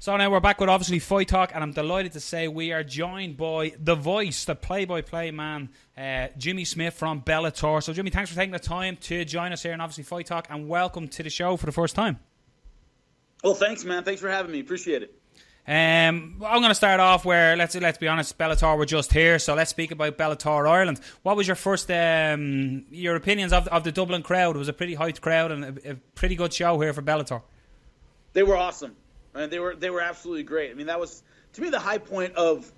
So now we're back with obviously Fight Talk, and I'm delighted to say we are joined by the voice, the play-by-play man, Jimmy Smith from Bellator. So Jimmy, thanks for taking the time to join us here in obviously Fight Talk, and welcome to the show for the first time. Well, thanks, man. Thanks for having me. Appreciate it. I'm going to start off where, let's be honest, Bellator were just here, so let's speak about Bellator Ireland. What was your first, your opinions of the Dublin crowd? It was a pretty hyped crowd and a pretty good show here for Bellator. They were awesome. And they were absolutely great. I mean, that was, to me, the high point of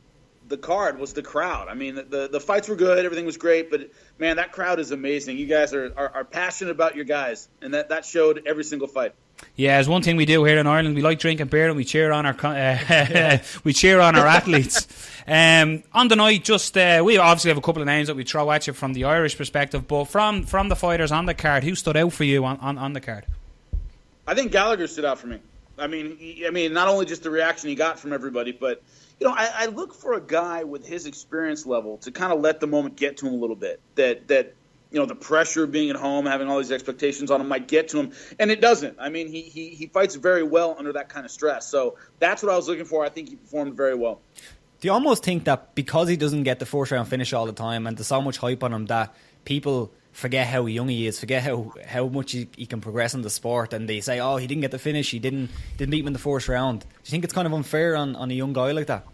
the card was the crowd. I mean, the fights were good, everything was great, but man, that crowd is amazing. You guys are passionate about your guys, and that showed every single fight. Yeah, there's one thing we do here in Ireland. We like drinking beer and we cheer on our athletes. On the night, we obviously have a couple of names that we throw at you from the Irish perspective, but from the fighters on the card, who stood out for you on the card? I think Gallagher stood out for me. I mean, not only just the reaction he got from everybody, but I look for a guy with his experience level to kind of let the moment get to him a little bit. That the pressure of being at home, having all these expectations on him might get to him, and it doesn't. I mean, he fights very well under that kind of stress. So that's what I was looking for. I think he performed very well. Do you almost think that because he doesn't get the first round finish all the time, and there's so much hype on him, that people forget how young he is, forget how much he can progress in the sport, and they say, oh, he didn't get the finish, he didn't beat him in the first round? Do you think it's kind of unfair on a young guy like that?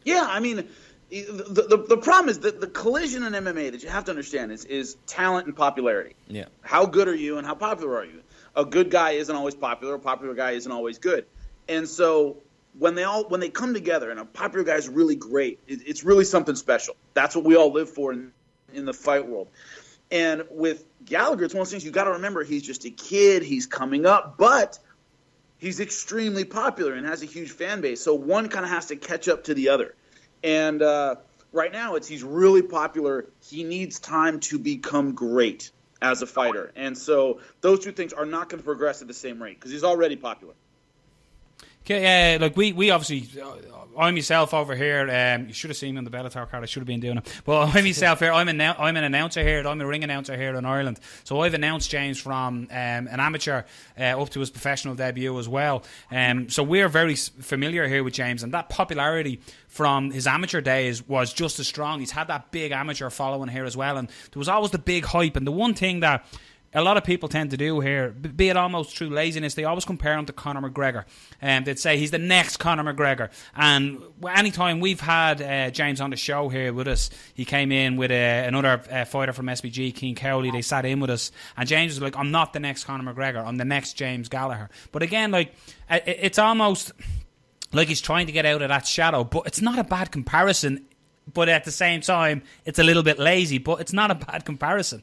Yeah, I mean, the problem is that the collision in MMA that you have to understand is talent and popularity. Yeah. How good are you and how popular are you? A good guy isn't always popular, a popular guy isn't always good. And so when they come together and a popular guy is really great, it's really something special. That's what we all live for in the fight world. And with Gallagher, it's one of those things you got to remember. He's just a kid. He's coming up, but he's extremely popular and has a huge fan base. So one kind of has to catch up to the other. And right now, he's really popular. He needs time to become great as a fighter. And so those two things are not going to progress at the same rate because he's already popular. Okay, like we obviously, I myself over here, you should have seen me on the Bellator card, I should have been doing it, but I myself here, I'm an announcer here, I'm a ring announcer here in Ireland, so I've announced James from an amateur up to his professional debut as well, so we're very familiar here with James, and that popularity from his amateur days was just as strong. He's had that big amateur following here as well, and there was always the big hype, and the one thing that a lot of people tend to do here, be it almost through laziness, they always compare him to Conor McGregor. They'd say he's the next Conor McGregor. And anytime we've had James on the show here with us, he came in with another fighter from SBG, Keane Cowley. They sat in with us, and James was like, I'm not the next Conor McGregor, I'm the next James Gallagher. But again, like, it's almost like he's trying to get out of that shadow, but it's not a bad comparison. But at the same time, it's a little bit lazy, but it's not a bad comparison.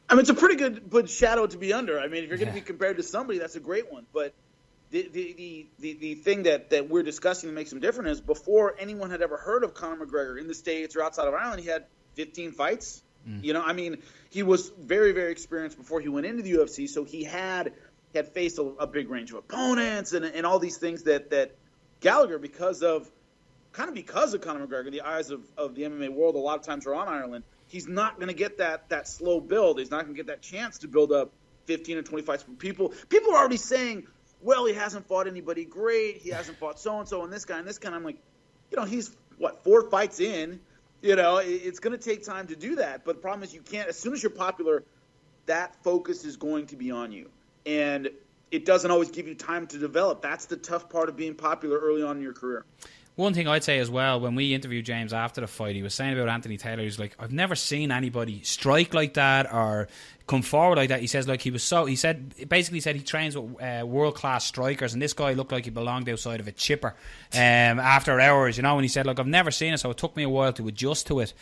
I mean, it's a pretty good shadow to be under. I mean, if you're going to be compared to somebody, that's a great one. But the thing that we're discussing that makes him different is before anyone had ever heard of Conor McGregor in the States or outside of Ireland, he had 15 fights. I mean, he was very, very experienced before he went into the UFC, so he had faced a big range of opponents and all these things that Gallagher, because of Conor McGregor, the eyes of the MMA world a lot of times are on Ireland. He's not going to get that slow build. He's not going to get that chance to build up 15 or 20 fights. People are already saying, well, he hasn't fought anybody great. He hasn't fought so-and-so and this guy and this guy. And I'm like, he's, 4 fights in. It's going to take time to do that. But the problem is you can't, as soon as you're popular, that focus is going to be on you. And it doesn't always give you time to develop. That's the tough part of being popular early on in your career. One thing I'd say as well, when we interviewed James after the fight, he was saying about Anthony Taylor, he's like, I've never seen anybody strike like that or come forward like that. He says, like, he basically said he trains with world-class strikers, and this guy looked like he belonged outside of a chipper after hours, and he said, like, I've never seen it, so it took me a while to adjust to it.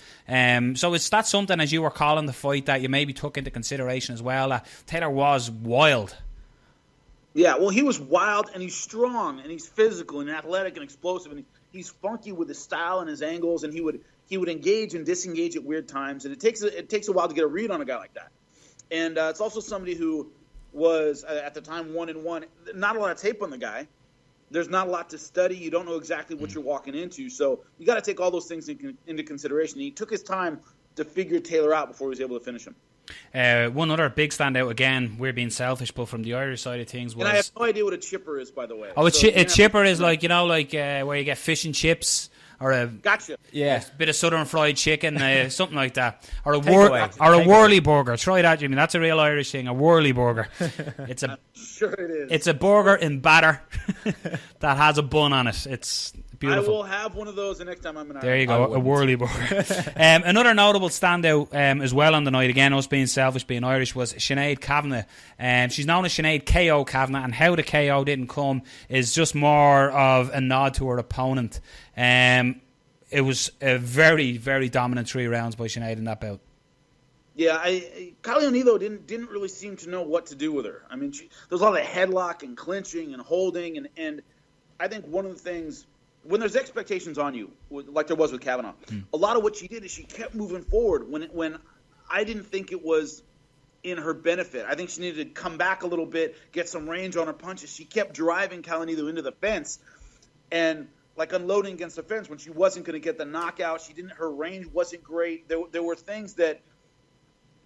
So is that something, as you were calling the fight, that you maybe took into consideration as well, that Taylor was wild? Yeah, well, he was wild, and he's strong, and he's physical and athletic and explosive, and he's funky with his style and his angles, and he would engage and disengage at weird times, and it takes a while to get a read on a guy like that. And it's also somebody who was at the time 1-1. Not a lot of tape on the guy. There's not a lot to study. You don't know exactly what you're walking into, so you got to take all those things into consideration. He took his time to figure Taylor out before he was able to finish him. One other big standout, again, we're being selfish, but from the Irish side of things was... And I have no idea what a chipper is, by the way. Oh, a chipper is like, where you get fish and chips, or a Gotcha. bit of southern fried chicken, something like that, or a Takeaway. whirly burger. Try that, Jimmy. That's a real Irish thing. A whirly burger. I'm sure it is. It's a burger in batter that has a bun on it. It's beautiful. I will have one of those the next time I'm in Ireland. There you go, a whirly burger. Another notable standout as well on the night, again, us being selfish, being Irish, was Sinead Kavanagh. She's known as Sinead KO Kavanagh, and how the KO didn't come is just more of a nod to her opponent. It was a very, very dominant 3 rounds by Sinead in that bout. Yeah, Kylie O'Neill didn't really seem to know what to do with her. I mean, there was a lot of headlock and clinching and holding, and I think one of the things, when there's expectations on you, like there was with Kavanagh, a lot of what she did is she kept moving forward when I didn't think it was in her benefit. I think she needed to come back a little bit, get some range on her punches. She kept driving Kylie O'Neill into the fence, and like unloading against the fence when she wasn't going to get the knockout. Her range wasn't great. There were things that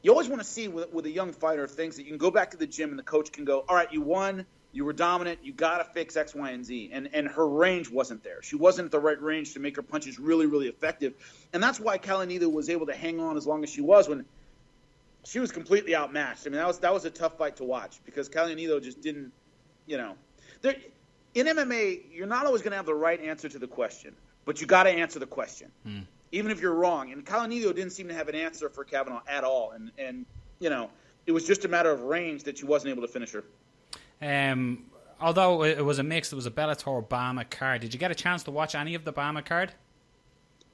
you always want to see with a young fighter, things that you can go back to the gym and the coach can go, all right, you won, you were dominant, you got to fix X, Y, and Z. And her range wasn't there. She wasn't at the right range to make her punches really, really effective. And that's why Kylie O'Neill was able to hang on as long as she was when she was completely outmatched. I mean, that was a tough fight to watch because Kylie O'Neill just didn't, in MMA, you're not always going to have the right answer to the question, but you got to answer the question, even if you're wrong. And Kylie O'Neill didn't seem to have an answer for Kavanagh at all, and it was just a matter of range that she wasn't able to finish her. Although it was a mix, it was a Bellator Bama card. Did you get a chance to watch any of the Bama card?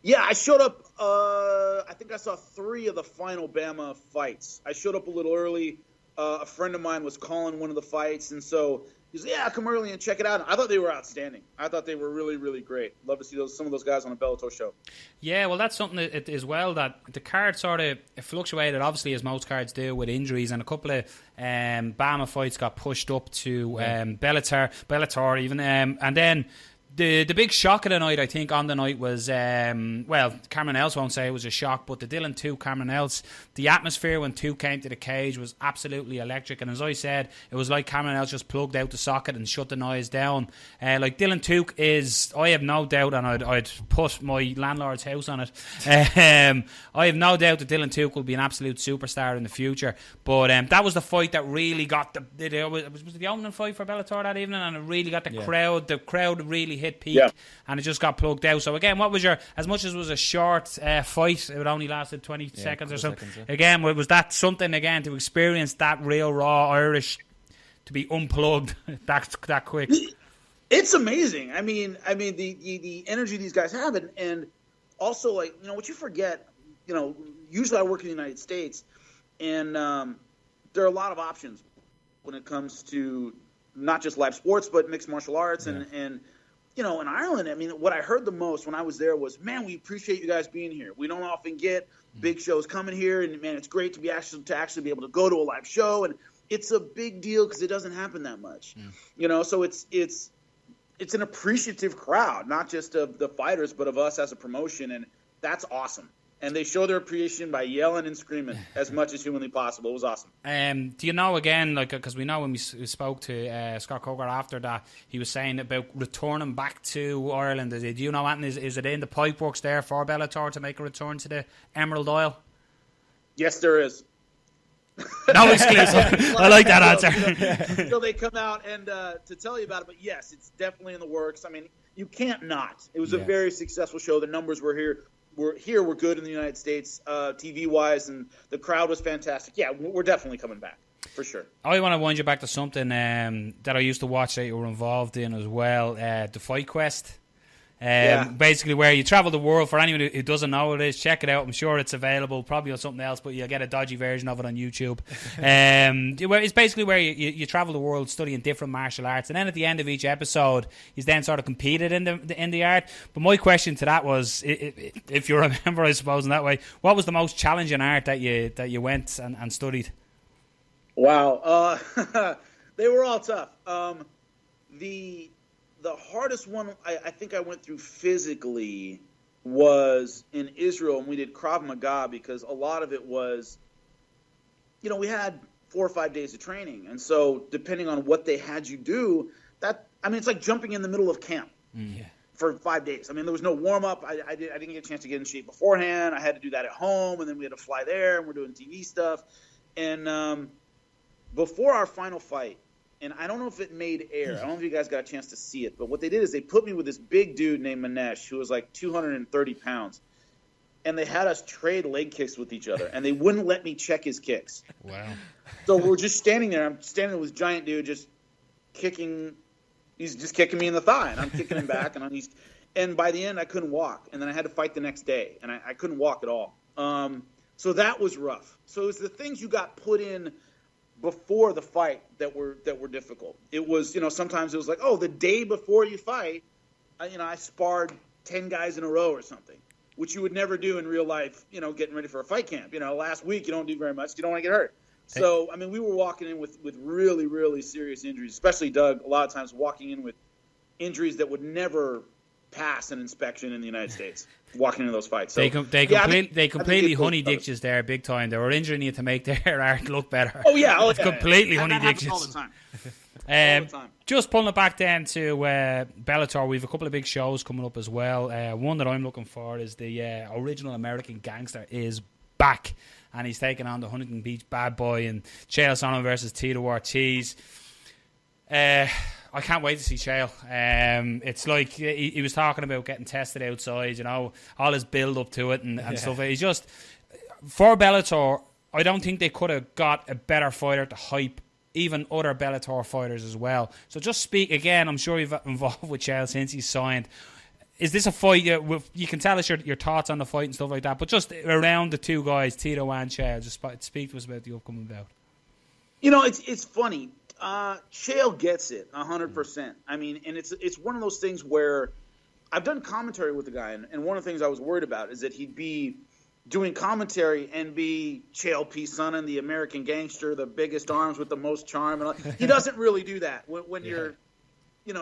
Yeah, I showed up. I think I saw 3 of the final Bama fights. I showed up a little early. A friend of mine was calling one of the fights, and so he said, "Yeah, come early and check it out." I thought they were outstanding. I thought they were really, really great. Love to see some of those guys on a Bellator show. Yeah, well, that's something as well, that the card sort of fluctuated, obviously, as most cards do, with injuries, and a couple of Bama fights got pushed up to Bellator even, and then the big shock of the night, I think, on the night was, Cameron Else won't say it was a shock, but the Dylan 2 Cameron Else, the atmosphere when 2 came to the cage was absolutely electric. And as I said, it was like Cameron Else just plugged out the socket and shut the noise down. Like Dylan 2 is, I have no doubt, and I'd put my landlord's house on it. I have no doubt that Dylan 2 will be an absolute superstar in the future. But that was the fight that really got was the opening fight for Bellator that evening, and it really got the crowd. The crowd really hit peak, and it just got plugged out. So again, what was as much as it was a short fight, it only lasted 20 seconds or so. Again, was that something again to experience that real raw Irish, to be unplugged that quick? It's amazing. I mean the energy these guys have, and also, like, what you forget, usually I work in the United States, and there are a lot of options when it comes to not just live sports but mixed martial arts and in Ireland, I mean, what I heard the most when I was there was, man, we appreciate you guys being here. We don't often get big shows coming here, and man, it's great to be actually be able to go to a live show, and it's a big deal because it doesn't happen that much, So it's an appreciative crowd, not just of the fighters, but of us as a promotion, and that's awesome. And they show their appreciation by yelling and screaming as much as humanly possible. It was awesome. Do you know, again, like, because we know when we spoke to Scott Coker after that, he was saying about returning back to Ireland. Do you know anything? Is it in the pipeworks there for Bellator to make a return to the Emerald Isle? Yes, there is. No exclusive. I like that answer. Until they come out and to tell you about it. But yes, it's definitely in the works. I mean, you can't not. It was a very successful show. The numbers were here. We're good in the United States, TV-wise, and the crowd was fantastic. Yeah, we're definitely coming back, for sure. I want to wind you back to something that I used to watch that you were involved in as well, the Fight Quest. Basically, where you travel the world. For anyone who doesn't know what it is, check it out. I'm sure it's available, probably on something else, but you'll get a dodgy version of it on YouTube. It's basically where you travel the world studying different martial arts, and then at the end of each episode, you then sort of competed in the art. But my question to that was, if you remember, I suppose in that way, what was the most challenging art that you went and studied? Wow, they were all tough. The hardest one I think I went through physically was in Israel, and we did Krav Maga because a lot of it was we had 4 or 5 days of training. And so depending on what they had you do, it's like jumping in the middle of camp for 5 days. I mean, there was no warm-up. I didn't get a chance to get in shape beforehand. I had to do that at home, and then we had to fly there, and we're doing TV stuff. And before our final fight, and I don't know if it made air. I don't know if you guys got a chance to see it, but what they did is they put me with this big dude named Manesh, who was like 230 pounds. And they had us trade leg kicks with each other, and they wouldn't let me check his kicks. Wow. So we're just standing there. I'm standing with this giant dude just kicking. He's just kicking me in the thigh, and I'm kicking him back. And by the end, I couldn't walk. And then I had to fight the next day, and I couldn't walk at all. So that was rough. So it was the things you got put in before the fight that were difficult. It was, sometimes it was like, the day before you fight, I sparred 10 guys in a row or something, which you would never do in real life, getting ready for a fight camp. Last week you don't do very much. You don't want to get hurt. So, we were walking in with really, really serious injuries, especially Doug, a lot of times walking in with injuries that would never pass an inspection in the United States, walking into those fights. So, they completely honey-dicked you there big time. They were injuring you to make their art look better. Oh, yeah. It's completely honey-dicked you. All the time. Just pulling it back then to Bellator, we have a couple of big shows coming up as well. One that I'm looking for is the original American Gangster is back, and he's taking on the Huntington Beach bad boy and Chael Sonnen versus Tito Ortiz. I can't wait to see Chael. It's like he was talking about getting tested outside, all his build up to it and stuff. He's just, for Bellator, I don't think they could have got a better fighter to hype even other Bellator fighters as well. So just speak again. I'm sure you've involved with Chael since he's signed. Is this a fight? You can tell us your thoughts on the fight and stuff like that, but just around the two guys, Tito and Chael, just speak to us about the upcoming bout. It's funny. Chael gets it 100%. And it's one of those things where I've done commentary with the guy, and one of the things I was worried about is that he'd be doing commentary and be Chael P. Sonnen, the American Gangster, the biggest arms with the most charm. And he doesn't really do that when you're,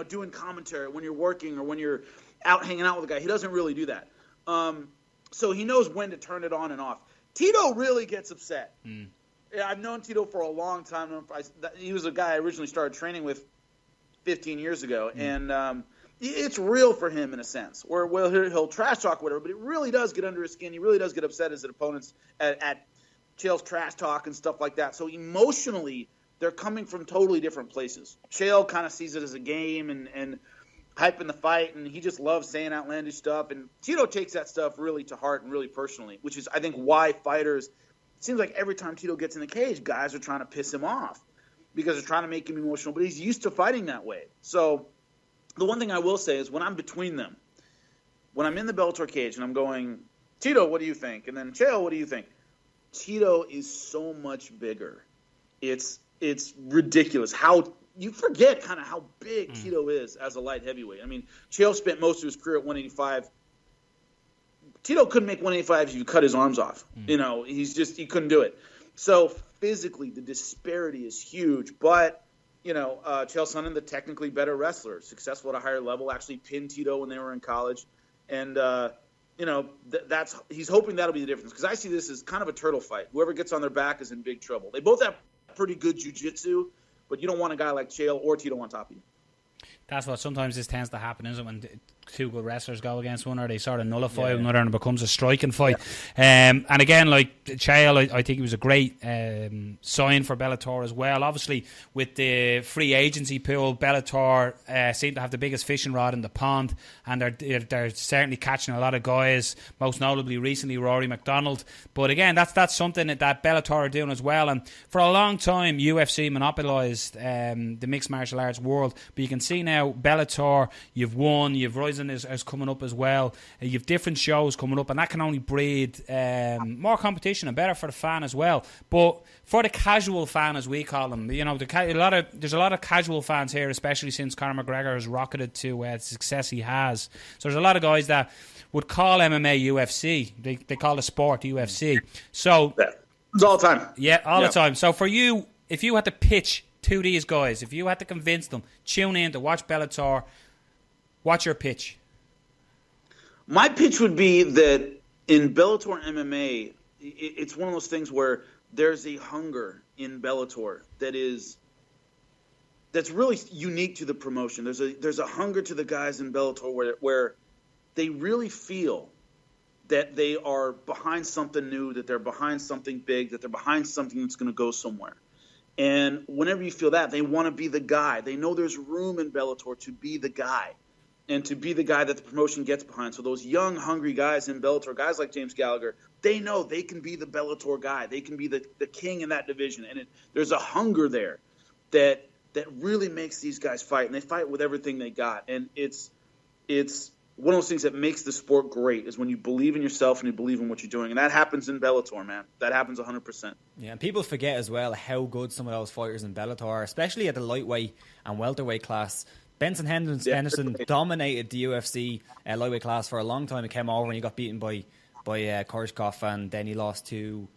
doing commentary, when you're working or when you're out hanging out with a guy. He doesn't really do that. So he knows when to turn it on and off. Tito really gets upset. Yeah, I've known Tito for a long time. He was a guy I originally started training with 15 years ago, and it's real for him in a sense. Where he'll trash talk whatever, but it really does get under his skin. He really does get upset as his opponents at Chael's trash talk and stuff like that. So emotionally, they're coming from totally different places. Chael kind of sees it as a game and hyping the fight, and he just loves saying outlandish stuff. And Tito takes that stuff really to heart and really personally, which is, I think, why fighters – it seems like every time Tito gets in the cage, guys are trying to piss him off because they're trying to make him emotional, but he's used to fighting that way. So the one thing I will say is when I'm between them, when I'm in the Bellator cage and I'm going, Tito, what do you think? And then Chael, what do you think? Tito is so much bigger. It's ridiculous how you forget kind of how big Tito is as a light heavyweight. Chael spent most of his career at 185. Tito couldn't make 185 if you cut his arms off. He couldn't do it. So physically, the disparity is huge. But, Chael Sonnen, the technically better wrestler, successful at a higher level, actually pinned Tito when they were in college. And, he's hoping that'll be the difference. Because I see this as kind of a turtle fight. Whoever gets on their back is in big trouble. They both have pretty good jiu-jitsu, but you don't want a guy like Chael or Tito on top of you. That's what sometimes this tends to happen, isn't it? When two good wrestlers go against one, or they sort of nullify one another and it becomes a striking fight. And again, like Chael, I think he was a great sign for Bellator as well. Obviously, with the free agency pool, Bellator seem to have the biggest fishing rod in the pond, and they're certainly catching a lot of guys, most notably recently Rory McDonald. But again, that's something that Bellator are doing as well. And for a long time, UFC monopolised the mixed martial arts world. But you can see now, Bellator, you've won, you've Rising is coming up as well. You've different shows coming up, and that can only breed more competition and better for the fan as well. But for the casual fan, as we call them, there's a lot of casual fans here, especially since Conor McGregor has rocketed to the success he has. So there's a lot of guys that would call MMA UFC. They call the sport UFC. So it's all the time. Yeah, all the time. So for you, if you had to pitch to these guys, if you had to convince them, tune in to watch Bellator, what's your pitch? My pitch would be that in Bellator MMA, it's one of those things where there's a hunger in Bellator that's really unique to the promotion. There's a hunger to the guys in Bellator where they really feel that they are behind something new, that they're behind something big, that they're behind something that's going to go somewhere. And whenever you feel that, they want to be the guy. They know there's room in Bellator to be the guy and to be the guy that the promotion gets behind. So those young, hungry guys in Bellator, guys like James Gallagher, they know they can be the Bellator guy. They can be the king in that division. And there's a hunger there that really makes these guys fight. And they fight with everything they got. And it's one of those things that makes the sport great is when you believe in yourself and you believe in what you're doing. And that happens in Bellator, man. That happens 100%. Yeah, and people forget as well how good some of those fighters in Bellator are, especially at the lightweight and welterweight class. Benson Henderson dominated the UFC lightweight class for a long time. He came over and he got beaten by Koreshkov, and then he lost to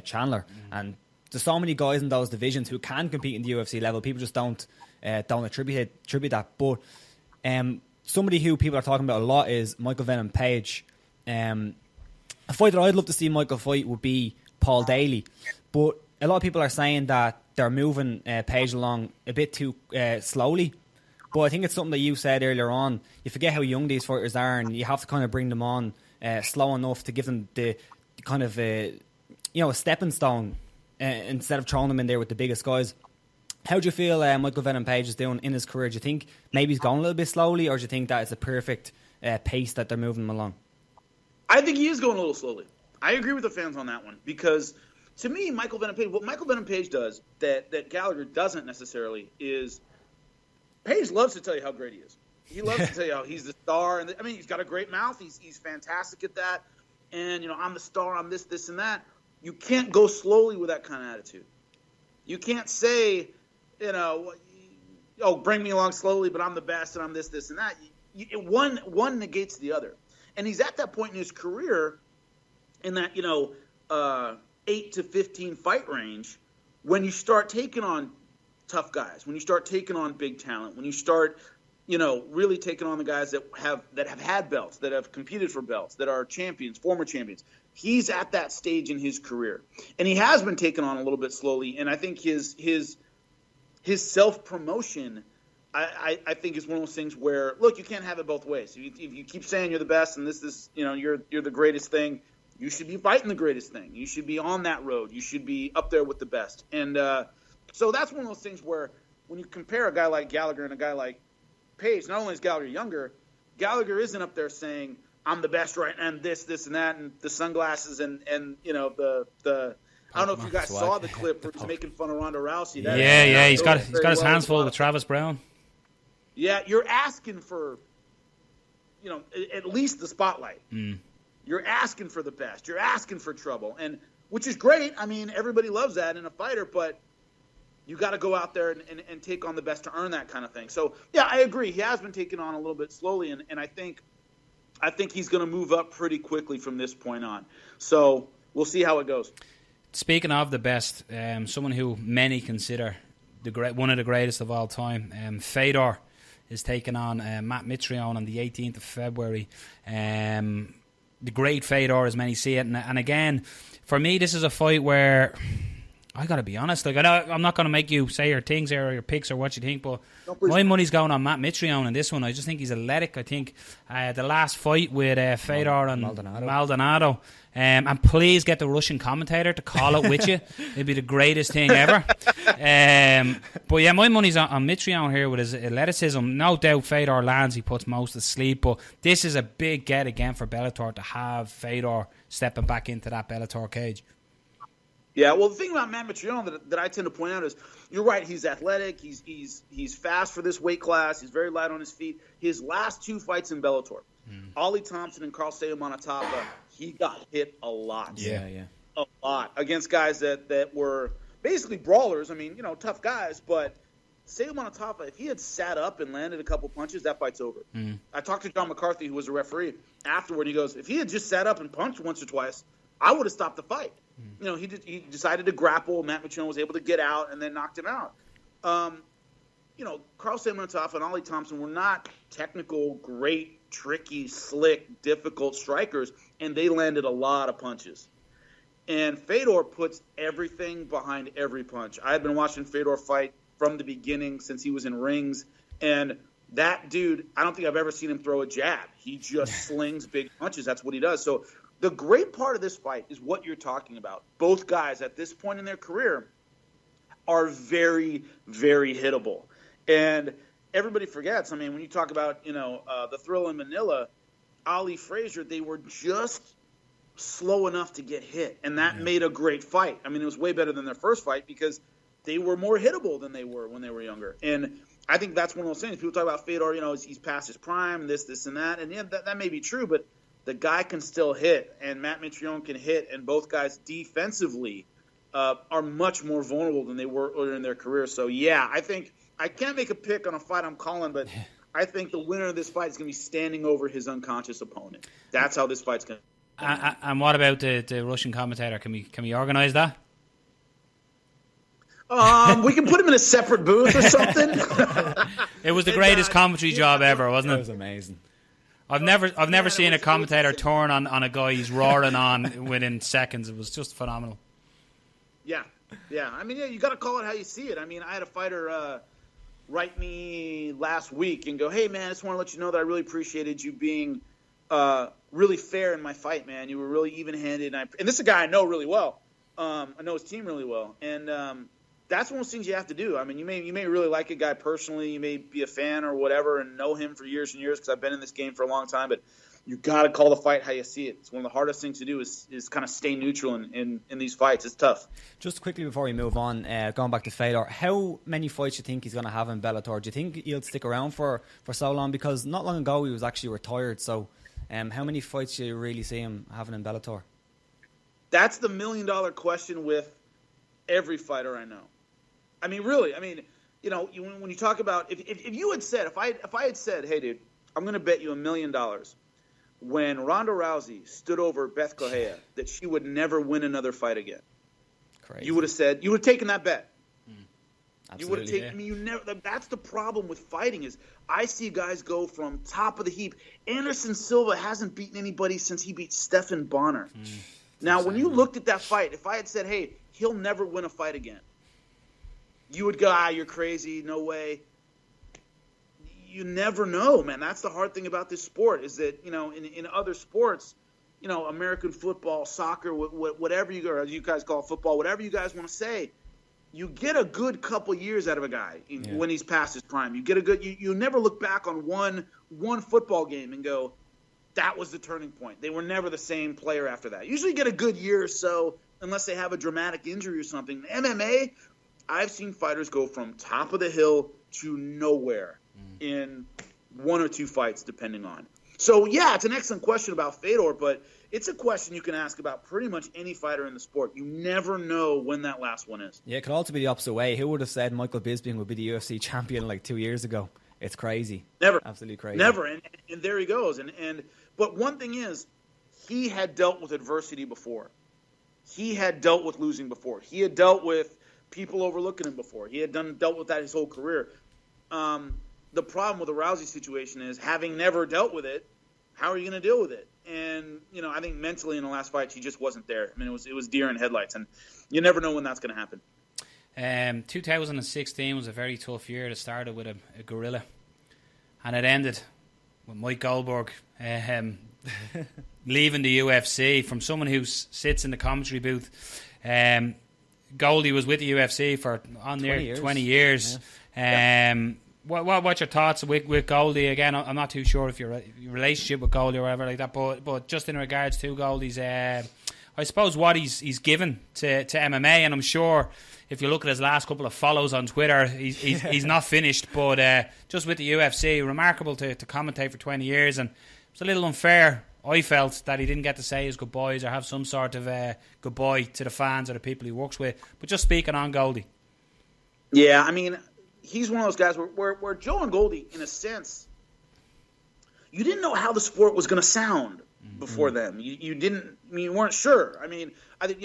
Chandler. And there's so many guys in those divisions who can compete in the UFC level. People just don't attribute that. But somebody who people are talking about a lot is Michael Venom Page. A fight that I'd love to see Michael fight would be Paul Daly. But a lot of people are saying that they're moving Page along a bit too slowly. But I think it's something that you said earlier on. You forget how young these fighters are, and you have to kind of bring them on slow enough to give them the kind of a stepping stone instead of throwing them in there with the biggest guys. How do you feel Michael Venom Page is doing in his career? Do you think maybe he's going a little bit slowly, or do you think that it's a perfect pace that they're moving him along? I think he is going a little slowly. I agree with the fans on that one because, to me, what Michael Venom Page does that Gallagher doesn't necessarily is Page loves to tell you how great he is. He loves to tell you how he's the star. And he's got a great mouth. He's fantastic at that. And, I'm the star, I'm this, and that. You can't go slowly with that kind of attitude. You can't say, bring me along slowly, but I'm the best, and I'm this, and that. One negates the other. And he's at that point in his career in that, 8 to 15 fight range when you start taking on tough guys, when you start taking on big talent, when you start, really taking on the guys that have had belts, that have competed for belts, that are champions, former champions. He's at that stage in his career. And he has been taken on a little bit slowly, and I think his self-promotion, I think, is one of those things where, look, you can't have it both ways. If you keep saying you're the best and this you're the greatest thing, you should be fighting the greatest thing. You should be on that road. You should be up there with the best. And so that's one of those things where when you compare a guy like Gallagher and a guy like Page, not only is Gallagher younger, Gallagher isn't up there saying, I'm the best right, and this, and that, and the sunglasses, and the I don't know if you guys saw the clip where he's making fun of Ronda Rousey. He's got his hands full with Travis Brown. Yeah, you're asking for, at least the spotlight. You're asking for the best. You're asking for trouble, and which is great. I mean, everybody loves that in a fighter, but you got to go out there and take on the best to earn that kind of thing. So, yeah, I agree. He has been taken on a little bit slowly, and I think he's going to move up pretty quickly from this point on. So we'll see how it goes. Speaking of the best, someone who many consider one of the greatest of all time, Fedor is taking on Matt Mitrione on the 18th of February. The great Fedor, as many see it. And again, for me, this is a fight where I got to be honest. Like, I'm not going to make you say your things or your picks or what you think, but my money's going on Matt Mitrione in this one. I just think he's athletic. I think the last fight with Fedor and Maldonado. And please get the Russian commentator to call it with you. It'd be the greatest thing ever. But yeah, my money's on Mitrione here with his athleticism. No doubt Fedor lands, he puts most to sleep. But this is a big get again for Bellator to have Fedor stepping back into that Bellator cage. Yeah, well, the thing about Matt Mitrione that I tend to point out is, you're right, he's athletic, he's fast for this weight class, he's very light on his feet. His last two fights in Bellator, Ollie Thompson and Carl Steamanatapa, he got hit a lot. Yeah. A lot. Against guys that were basically brawlers. I mean, tough guys, but Steamanatapa, if he had sat up and landed a couple punches, that fight's over. I talked to John McCarthy, who was a referee, afterward. He goes, if he had just sat up and punched once or twice, I would have stopped the fight. He decided to grapple. Matt Mitrione was able to get out and then knocked him out. Carl Steamanatapa and Ollie Thompson were not technical, great, tricky, slick, difficult strikers, and they landed a lot of punches. And Fedor puts everything behind every punch. I've been watching Fedor fight from the beginning since he was in rings. And that dude, I don't think I've ever seen him throw a jab. He just slings big punches. That's what he does. So the great part of this fight is what you're talking about. Both guys at this point in their career are very, very hittable. And everybody forgets, I mean, when you talk about, the Thrill in Manila, Ali Frazier, they were just slow enough to get hit. And that made a great fight. I mean, it was way better than their first fight because they were more hittable than they were when they were younger. And I think that's one of those things. People talk about Fedor, he's past his prime, this, and that. And, that may be true, but the guy can still hit. And Matt Mitrione can hit. And both guys defensively are much more vulnerable than they were earlier in their career. So, I think I can't make a pick on a fight I'm calling, but I think the winner of this fight is going to be standing over his unconscious opponent. That's how this fight's going to and what about the Russian commentator? Can we organise that? We can put him in a separate booth or something. It was the greatest commentary job ever, wasn't it? It was amazing. I've never seen a commentator turn on a guy he's roaring on within seconds. It was just phenomenal. Yeah. I mean, you got to call it how you see it. I mean, I had a fighter write me last week and go, "Hey, man, I just want to let you know that I really appreciated you being really fair in my fight, man. You were really even-handed." And this is a guy I know really well. I know his team really well, and that's one of those things you have to do. I mean, you may really like a guy personally, you may be a fan or whatever, and know him for years and years because I've been in this game for a long time. But you got to call the fight how you see it. It's one of the hardest things to do is kind of stay neutral in these fights. It's tough. Just quickly before we move on, going back to Fedor, how many fights do you think he's going to have in Bellator? Do you think he'll stick around for so long? Because not long ago he was actually retired. So how many fights do you really see him having in Bellator? That's the million-dollar question with every fighter I know. I mean, really. I mean, when you talk about if you had said, if I had said, "Hey, dude, I'm going to bet you $1 million when Ronda Rousey stood over Beth Correia that she would never win another fight again," Crazy. you would have taken that bet. Absolutely, you would have taken. I mean, you never. That's the problem with fighting is I see guys go from top of the heap. Anderson Silva hasn't beaten anybody since he beat Stephan Bonner. Now, when you looked at that fight, if I had said, "Hey, he'll never win a fight again," you would go, "You're crazy, no way." You never know, man. That's the hard thing about this sport is that, in other sports, American football, soccer, whatever you guys call football, whatever you guys want to say, you get a good couple years out of a guy when he's past his prime. You get a good. You never look back on one football game and go, that was the turning point. They were never the same player after that. Usually, you get a good year or so, unless they have a dramatic injury or something. MMA, I've seen fighters go from top of the hill to nowhere in one or two fights, depending on. So, it's an excellent question about Fedor, but it's a question you can ask about pretty much any fighter in the sport. You never know when that last one is. Yeah, it could also be the opposite way. Who would have said Michael Bisping would be the UFC champion like 2 years ago? It's crazy. Never. Absolutely crazy. Never. And there he goes. But one thing is, he had dealt with adversity before. He had dealt with losing before. He had dealt with people overlooking him before. He had dealt with that his whole career. The problem with the Rousey situation is, having never dealt with it, how are you going to deal with it? And, I think mentally in the last fight, she just wasn't there. I mean, it was deer in headlights, and you never know when that's going to happen. 2016 was a very tough year. It started with a gorilla, and it ended with Mike Goldberg leaving the UFC from someone who sits in the commentary booth. Goldie was with the UFC for 20 years. Yeah. What's your thoughts with Goldie? Again, I'm not too sure if your relationship with Goldie or whatever like that, but just in regards to Goldie's, I suppose what he's given to MMA, and I'm sure if you look at his last couple of follows on Twitter, he's not finished. But just with the UFC, remarkable to commentate for 20 years, and it's a little unfair, I felt, that he didn't get to say his goodbyes or have some sort of goodbye to the fans or the people he works with. But just speaking on Goldie. Yeah, I mean, he's one of those guys where Joe and Goldie, in a sense, you didn't know how the sport was going to sound before them. You weren't sure. I mean, I think,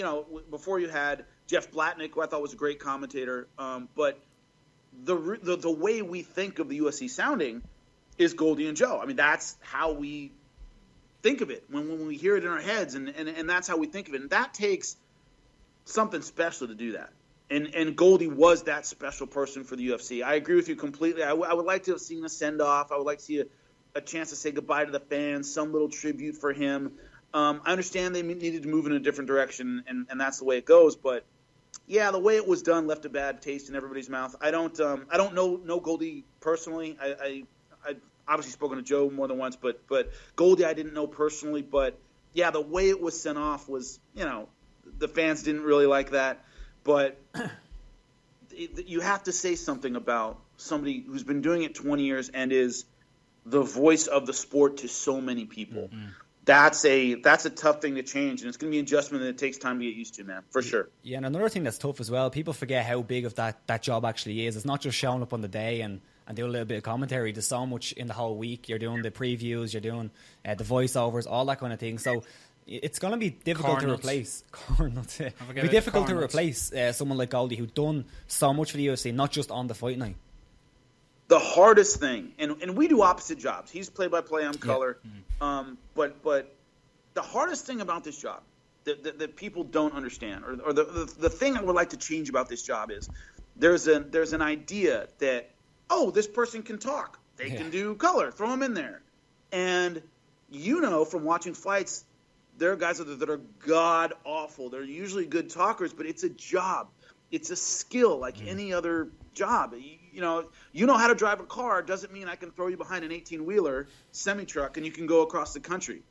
before you had Jeff Blatnick, who I thought was a great commentator, but the way we think of the UFC sounding is Goldie and Joe. I mean, that's how we think of it when we hear it in our heads, and that's how we think of it. And that takes something special to do that. And Goldie was that special person for the UFC. I agree with you completely. I would like to have seen a send-off. I would like to see a chance to say goodbye to the fans, some little tribute for him. I understand they needed to move in a different direction, and that's the way it goes. But, yeah, the way it was done left a bad taste in everybody's mouth. I don't know Goldie personally. I obviously spoken to Joe more than once, but Goldie I didn't know personally. But, yeah, the way it was sent off was, the fans didn't really like that. But you have to say something about somebody who's been doing it 20 years and is the voice of the sport to so many people. Mm-hmm. That's a tough thing to change, and it's going to be an adjustment that it takes time to get used to, man, for sure. Yeah, and another thing that's tough as well, people forget how big of that job actually is. It's not just showing up on the day and do a little bit of commentary. There's so much in the whole week. You're doing the previews, you're doing the voiceovers, all that kind of thing. So it's going to be difficult to replace. It'll be difficult to replace someone like Goldie who's done so much for the UFC, not just on the fight night. The hardest thing, and we do opposite jobs. He's play-by-play, I'm color. Yeah. But the hardest thing about this job that people don't understand, or the thing I would like to change about this job is there's an idea that, this person can talk. They can do color. Throw them in there. And from watching fights, there are guys that are god-awful. They're usually good talkers, but it's a job. It's a skill like any other job. You know how to drive a car doesn't mean I can throw you behind an 18-wheeler semi-truck and you can go across the country.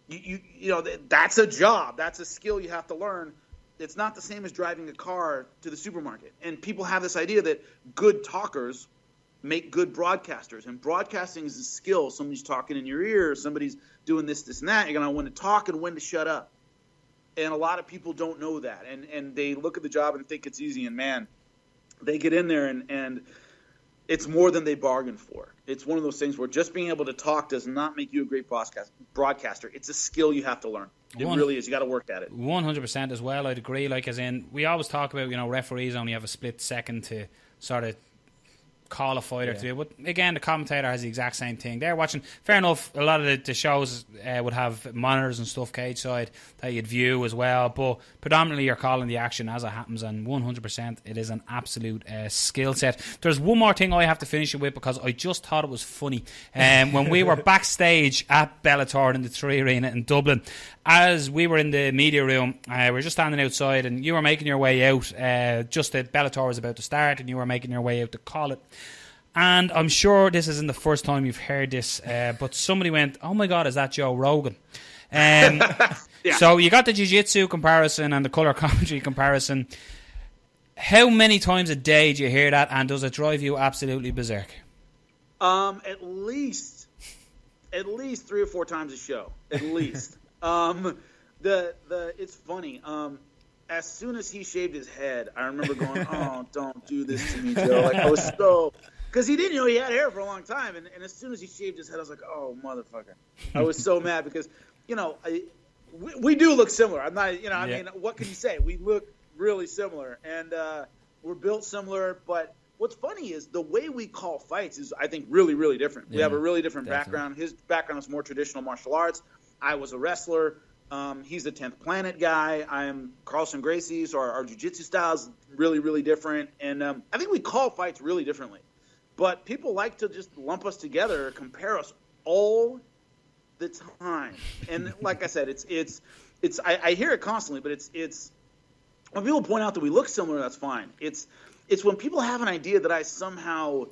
That's a job. That's a skill you have to learn. It's not the same as driving a car to the supermarket. And people have this idea that good talkers make good broadcasters. And broadcasting is a skill. Somebody's talking in your ear. Somebody's doing this, and that. You're going to know when to talk and when to shut up. And a lot of people don't know that. And they look at the job and think it's easy. And, man, they get in there and it's more than they bargained for. It's one of those things where just being able to talk does not make you a great broadcaster. It's a skill you have to learn. It really is. You got to work at it. 100% as well. I'd agree. Like, as in, we always talk about, referees only have a split second to sort of call a fighter to do. But again, the commentator has the exact same thing. They're watching. Fair enough. A lot of the shows would have monitors and stuff cage side that you'd view as well. But predominantly, you're calling the action as it happens, and 100%, it is an absolute skill set. There's one more thing I have to finish it with because I just thought it was funny. When we were backstage at Bellator in the 3 Arena in Dublin, as we were in the media room, we were just standing outside, and you were making your way out. Just that Bellator was about to start, and you were making your way out to call it. And I'm sure this isn't the first time you've heard this, but somebody went, "Oh my God, is that Joe Rogan?" So you got the jiu-jitsu comparison and the colour commentary comparison. How many times a day do you hear that, and does it drive you absolutely berserk? At least 3 or 4 times a show, at least. It's funny. As soon as he shaved his head, I remember going, "Oh, don't do this to me, Joe." Like, I was so, because he didn't, he had hair for a long time, and as soon as he shaved his head, I was like, "Oh, motherfucker!" I was so mad because, we do look similar. I'm not, I mean, what can you say? We look really similar, and we're built similar. But what's funny is the way we call fights is, I think, really, really different. We have a really different background. His background is more traditional martial arts. I was a wrestler. He's the 10th Planet guy. I am Carlson Gracie's. Our jiu-jitsu style is really, really different. And I think we call fights really differently. But people like to just lump us together, compare us all the time. And like I said, I hear it constantly, but it's when people point out that we look similar, that's fine. It's when people have an idea that I somehow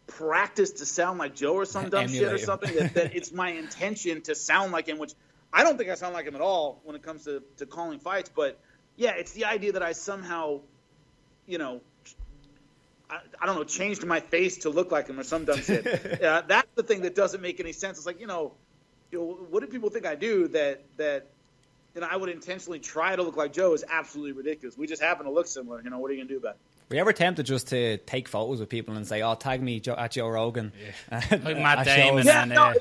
practice to sound like Joe or some dumb shit or something, that it's my intention to sound like him, which I don't think I sound like him at all when it comes to calling fights. But yeah, it's the idea that I somehow, I don't know, changed my face to look like him or some dumb shit. That's the thing that doesn't make any sense. It's like, what do people think I do that I would intentionally try to look like Joe is absolutely ridiculous. We just happen to look similar. What are you going to do about it? Were you ever tempted just to take photos with people and say, "Oh, tag me at Joe Rogan"? Yeah. Like Matt Damon. I'm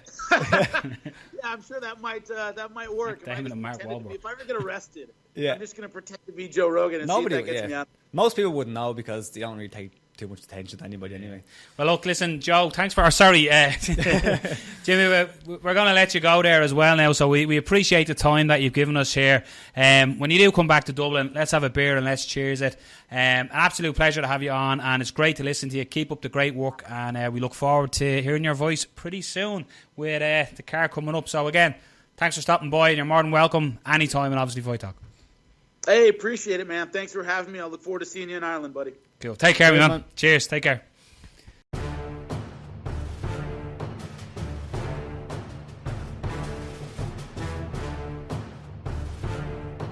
sure that might work. Matt Damon and Mark Wahlberg. If I ever get arrested, I'm just going to pretend to be Joe Rogan and see if that gets me out. Most people wouldn't know because they don't really take too much attention to anybody anyway. Well, look, listen, Joe, thanks for... Sorry, Jimmy, we're going to let you go there as well now, so we appreciate the time that you've given us here. When you do come back to Dublin, let's have a beer and let's cheers it. An absolute pleasure to have you on, and it's great to listen to you. Keep up the great work, and we look forward to hearing your voice pretty soon with the car coming up. So again, thanks for stopping by, and you're more than welcome anytime, and obviously Fight Talk. Hey, appreciate it, man. Thanks for having me. I look forward to seeing you in Ireland, buddy. Cool. Take care, man. Cheers. Take care.